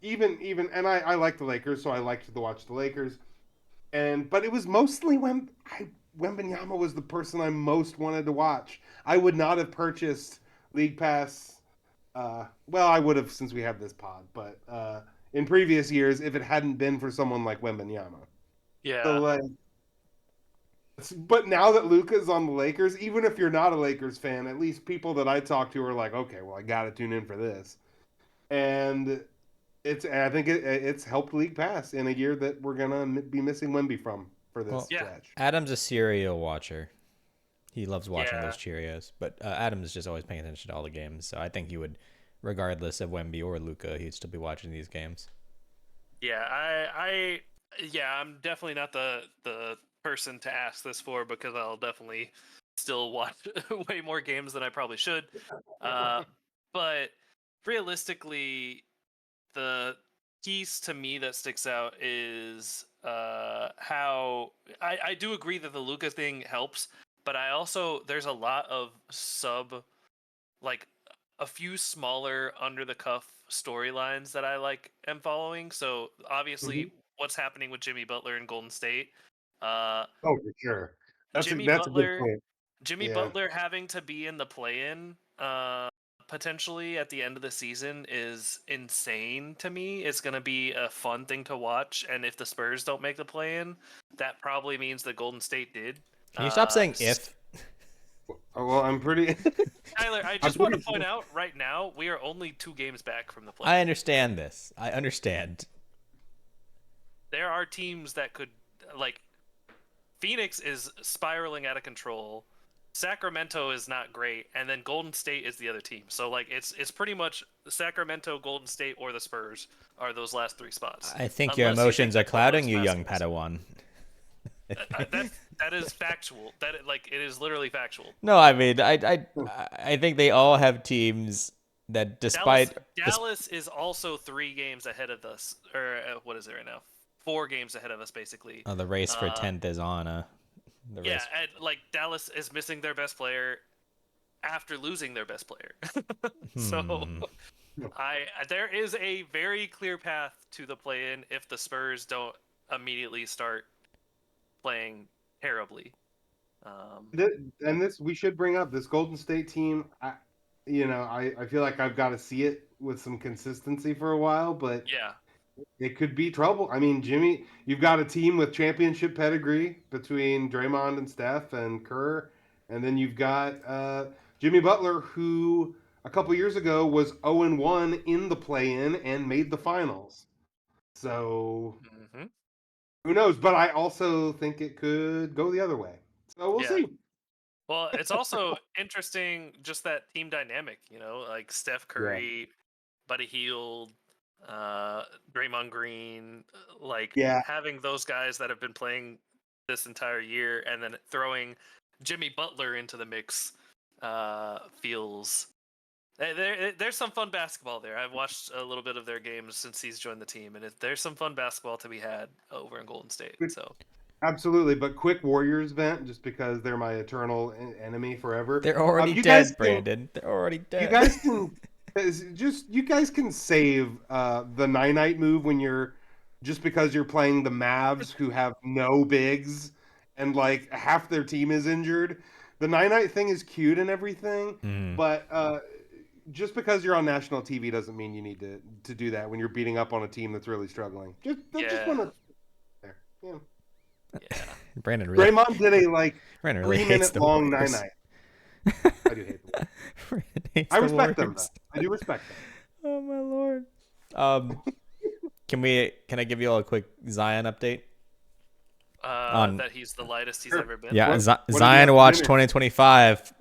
Even and I like the Lakers, so I liked to watch the Lakers. But it was mostly Wembanyama was the person I most wanted to watch. I would not have purchased League Pass. Well, I would have since we have this pod, but in previous years, if it hadn't been for someone like Wembanyama. Yeah. So, but now that Luka's on the Lakers, even if you're not a Lakers fan, at least people that I talk to are like, okay, well, I got to tune in for this. And I think it's helped League Pass in a year that we're going to be missing Wemby for this stretch. Adam's a serial watcher. He loves watching those Cheerios. But Adam is just always paying attention to all the games. So I think he would, regardless of Wemby or Luka, he'd still be watching these games. Yeah, I'm definitely not the person to ask this for, because I'll definitely still watch way more games than I probably should. But realistically, the piece to me that sticks out is how I do agree that the Luka thing helps, but there's a lot of a few smaller under the cuff storylines that I am following. So obviously what's happening with Jimmy Butler in Golden State. For sure. That's a good point. Jimmy Butler having to be in the play-in potentially at the end of the season is insane to me. It's going to be a fun thing to watch, and if the Spurs don't make the play-in, that probably means that Golden State did. Can you stop saying S- if? Well, I'm pretty. Tyler, I I'm just want to pretty. point out right now we are only 2 games back from the play. I understand this. I understand. There are teams that could, like, Phoenix is spiraling out of control. Sacramento is not great, and then Golden State is the other team. So like it's pretty much Sacramento, Golden State, or the Spurs are those last 3 spots. I think your Unless you emotions think are that clouding you, Portland's young basketball. Padawan. That is factual. It is literally factual. No, I mean, I think they all have teams that, despite Dallas is also 3 games ahead of us, or what is it right now? 4 games ahead of us, basically. the race for 10th is on. The Yeah, race. and like Dallas is missing their best player after losing their best player. So there is a very clear path to the play-in if the Spurs don't immediately start playing terribly. And this we should bring up this Golden State team. I feel like I've got to see it with some consistency for a while, but Yeah, it could be trouble. I mean, Jimmy, you've got a team with championship pedigree between Draymond and Steph and Kerr, and then you've got Jimmy Butler, who a couple years ago was 0-1 in the play-in and made the finals. So who knows? But I also think it could go the other way. So we'll yeah. see. Well, it's also interesting just that team dynamic, like Steph Curry, Buddy Hield, Draymond Green, like Yeah. having those guys that have been playing this entire year and then throwing Jimmy Butler into the mix feels there's some fun basketball there. I've watched a little bit of their games since he's joined the team, and there's some fun basketball to be had over in Golden State. So Absolutely, but quick Warriors vent, just because they're my eternal enemy forever. They're already you dead, guys Brandon. They're already dead. You guys can save the Nine-Night move when you're just because you're playing the Mavs who have no bigs and like half their team is injured. The Nine-Night thing is cute and everything, but just because you're on national TV doesn't mean you need to do that when you're beating up on a team that's really struggling. Just want to there. Yeah. Yeah. Brandon really. Draymond did a Brandon really 3 hates minute the long Warriors. Nine-Night. I do hate them. Brandon hates I the respect them, Warriors. though. I do respect them. Oh my lord. Can I give you all a quick Zion update? That he's the lightest he's ever been. Yeah, What did you Zion have Watch for dinner? 2025.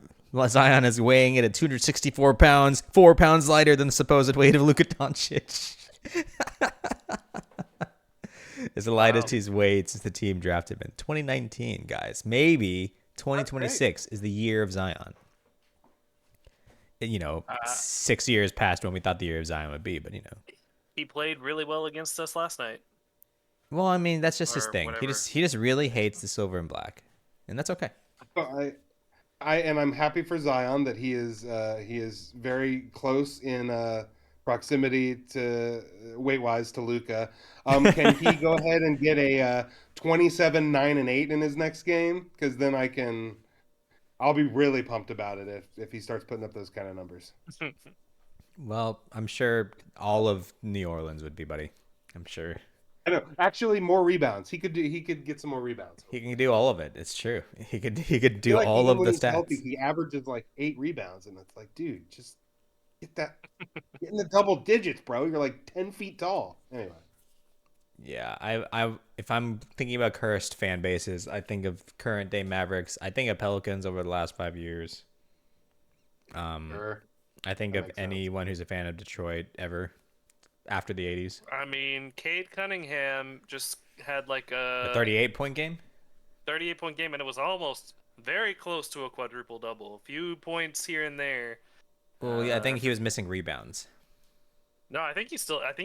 Zion is weighing it at 264 pounds, 4 pounds lighter than the supposed weight of Luka Doncic. It's the lightest he's weighed since the team drafted him in 2019, guys. Maybe 2026 is the year of Zion. 6 years past when we thought the year of Zion would be, but He played really well against us last night. Well, I mean, that's just his Or thing. whatever. He just really hates the silver and black, and that's okay. I'm happy for Zion that he is very close in proximity to weight wise to Luca. Can he go ahead and get a 27, 9, and 8 in his next game? Because then I'll be really pumped about it if he starts putting up those kind of numbers. Well, I'm sure all of New Orleans would be, buddy. I'm sure I know. Actually, more rebounds. He could get some more rebounds. he can do all of it. It's true. He could I do feel like all even of when the he's stats. healthy, he averages like 8 rebounds, and it's like, dude, just get in the double digits, bro. You're like 10 feet tall. Anyway. Yeah, I if I'm thinking about cursed fan bases, I think of current day Mavericks. I think of Pelicans over the last 5 years. Sure. I think That of makes sense. anyone who's a fan of Detroit ever after the 80s. I mean, Cade Cunningham just had like A a 38-point game? 38-point game, and it was almost very close to a quadruple double. A few points here and there. Well, yeah, I think he was missing rebounds. No, I think he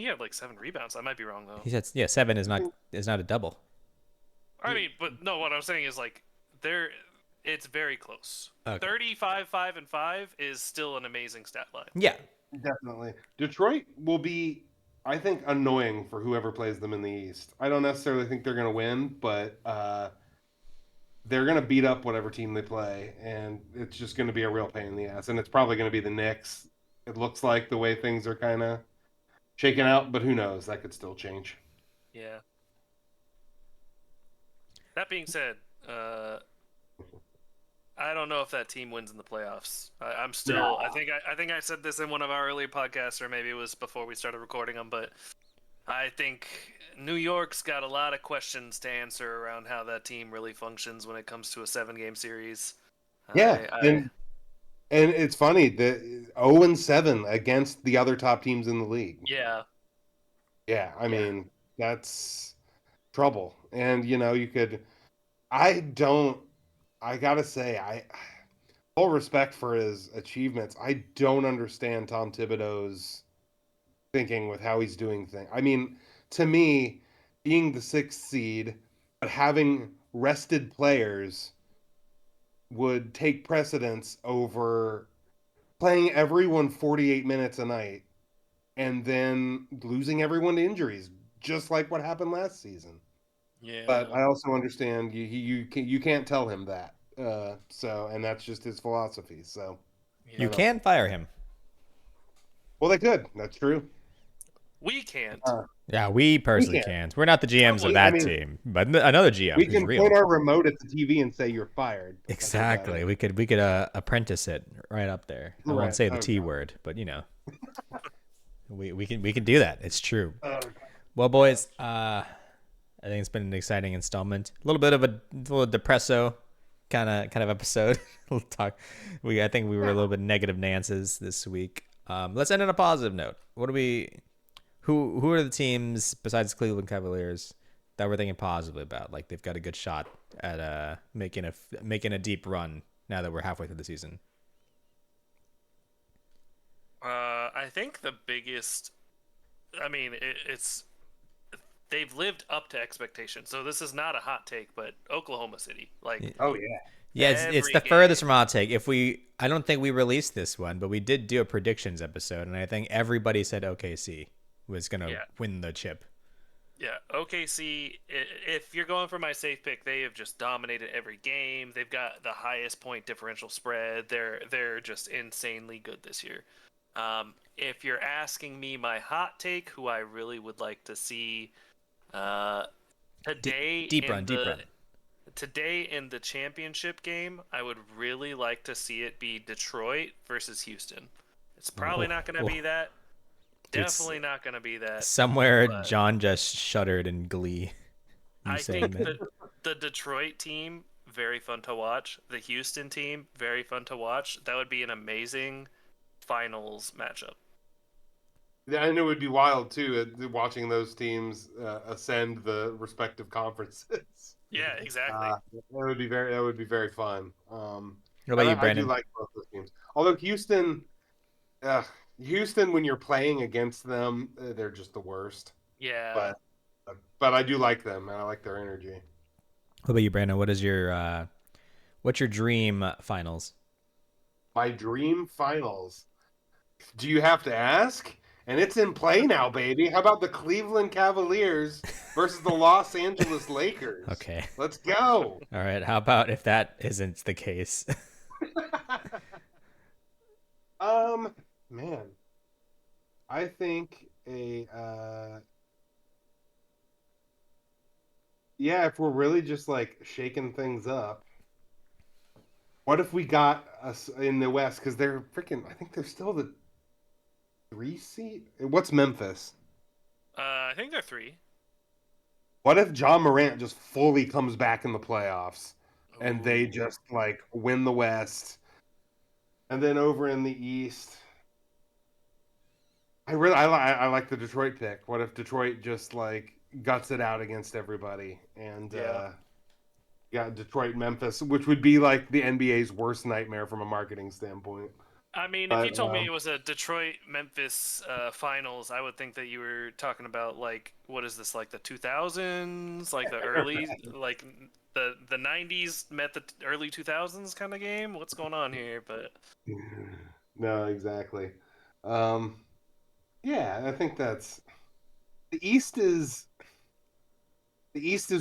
had like 7 rebounds. I might be wrong though. He said, yeah, 7 is not a double. I mean, but no, what I'm saying is like it's very close. Okay. 35, 5, and 5 is still an amazing stat line. Yeah. Definitely. Detroit will be, I think, annoying for whoever plays them in the East. I don't necessarily think they're going to win, but they're going to beat up whatever team they play, and it's just going to be a real pain in the ass. And it's probably going to be the Knicks It looks like the way things are kind of shaken out, but who knows? That could still change. Yeah. That being said, I don't know if that team wins in the playoffs. I'm still. No. I think I said this in one of our early podcasts, or maybe it was before we started recording them. But I think New York's got a lot of questions to answer around how that team really functions when it comes to a 7-game series. Yeah, I and it's funny that 0-7 against the other top teams in the league. yeah. Yeah, I Yeah. mean that's trouble. And you could. I don't. I gotta say, I full respect for his achievements. I don't understand Tom Thibodeau's thinking with how he's doing things. I mean, to me, being the sixth seed, but having rested players would take precedence over playing everyone 48 minutes a night and then losing everyone to injuries, just like what happened last season. But Yeah. I also understand you can't tell him that. And that's just his philosophy. So I You don't know. can fire him. Well, they could. That's true. We can't. Yeah, we We personally can. can't. We're not the GMs of I that mean, team, but another GM we who's can real. point our remote at the TV and say you're fired. But that's about Exactly. it. We could apprentice it right up there. I won't Right. say the Oh, T God. word, but we can do that. It's true. Oh, God. Well, boys, I think it's been an exciting installment. A little bit of a little depresso kind of episode. We'll talk. I think we were a little bit negative Nances this week. Let's end on a positive note. What do we? Who are the teams besides Cleveland Cavaliers that we're thinking positively about? Like they've got a good shot at making a deep run now that we're halfway through the season. I think the biggest. I mean, it's they've lived up to expectations. So this is not a hot take, but Oklahoma City, like Oh, yeah. Yeah, it's every the game. furthest from hot take. I don't think we released this one, but we did do a predictions episode, and I think everybody said OKC was gonna Yeah. win the chip. Yeah, OKC. If you're going for my safe pick, they have just dominated every game. They've got the highest point differential spread. They're just insanely good this year. If you're asking me my hot take, who I really would like to see today Deep in run. today in the championship game, I would really like to see it be Detroit versus Houston. It's probably not going to be that. Dude, Definitely not going to be that. Somewhere but John just shuddered in glee. You I saying think that? the Detroit team, very fun to watch. The Houston team, very fun to watch. That would be an amazing finals matchup. Yeah, and it would be wild too, watching those teams ascend the respective conferences. Yeah, exactly. That would be very fun. What about you, I do Brandon? like both those teams. Although Houston, when you're playing against them, they're just the worst. Yeah. But I do like them, and I like their energy. What about you, Brandon? What's your dream finals? My dream finals. Do you have to ask? And it's in play now, baby. How about the Cleveland Cavaliers versus the Los Angeles Lakers? Okay. Let's go. All right. How about if that isn't the case? Man, I think if we're really just like shaking things up, what if we got us in the West? Because they're freaking, I think they're still the 3 seed. What's Memphis? I think they're 3. What if John Morant just fully comes back in the playoffs and they Ooh. just like win the West? And then over in the East, I like the Detroit pick. What if Detroit just like guts it out against everybody and Detroit Memphis, which would be like the NBA's worst nightmare from a marketing standpoint. I mean, if you But told me it was a Detroit Memphis finals, I would think that you were talking about like what is this, like the 2000s, like the early like the 90s met the early 2000s kind of game. What's going on here? But no, exactly. Um, yeah, I think that's the East is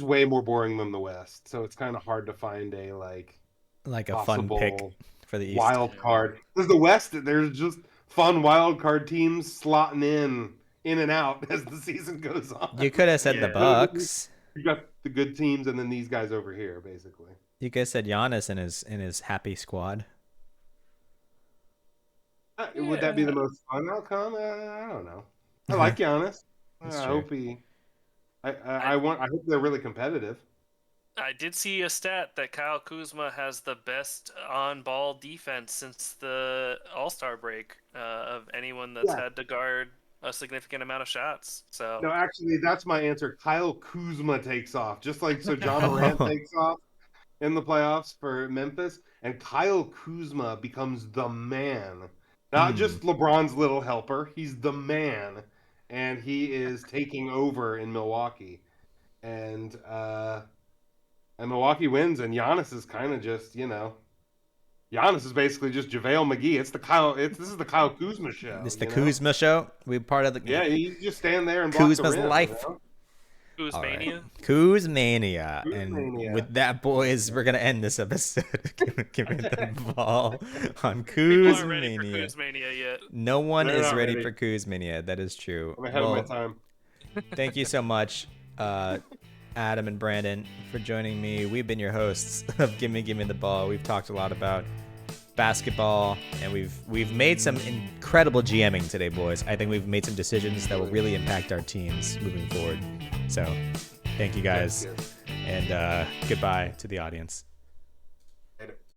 way more boring than the West, so it's kind of hard to find a like Like a fun pick possible for the East. wild card. Because the West, there's just fun wild card teams slotting in and out as the season goes on. You could have said the Bucks. You got the good teams and then these guys over here, basically. You could have said Giannis in his happy squad. Would that be the most fun outcome? I don't know. I like Giannis. I hope I hope they're really competitive. I did see a stat that Kyle Kuzma has the best on-ball defense since the All-Star break of anyone that's had to guard a significant amount of shots. So no, actually, that's my answer. Kyle Kuzma takes off, just like John Morant takes off in the playoffs for Memphis, and Kyle Kuzma becomes the man, not just LeBron's little helper. He's the man, and he is taking over in Milwaukee, and Milwaukee wins, and Giannis is kind of just, Giannis is basically just JaVale McGee. This is the Kyle Kuzma show. It's the Kuzma show. We're part of the. Yeah, you just stand there and block Kuzma's the rim, life. Kuzmania. Right. Kuzmania. And with that, boys, we're gonna end this episode. Give me the ball on People aren't ready for Kuzmania. Kuzmania yet. No one They're is not ready ready. for Kuzmania. That is true. I'm ahead of my time. Thank you so much, Adam and Brandon, for joining me. We've been your hosts of Gimme Gimme the Ball. We've talked a lot about basketball, and we've made some incredible GMing today, boys. I think we've made some decisions that will really impact our teams moving forward. So, thank you guys, and goodbye to the audience.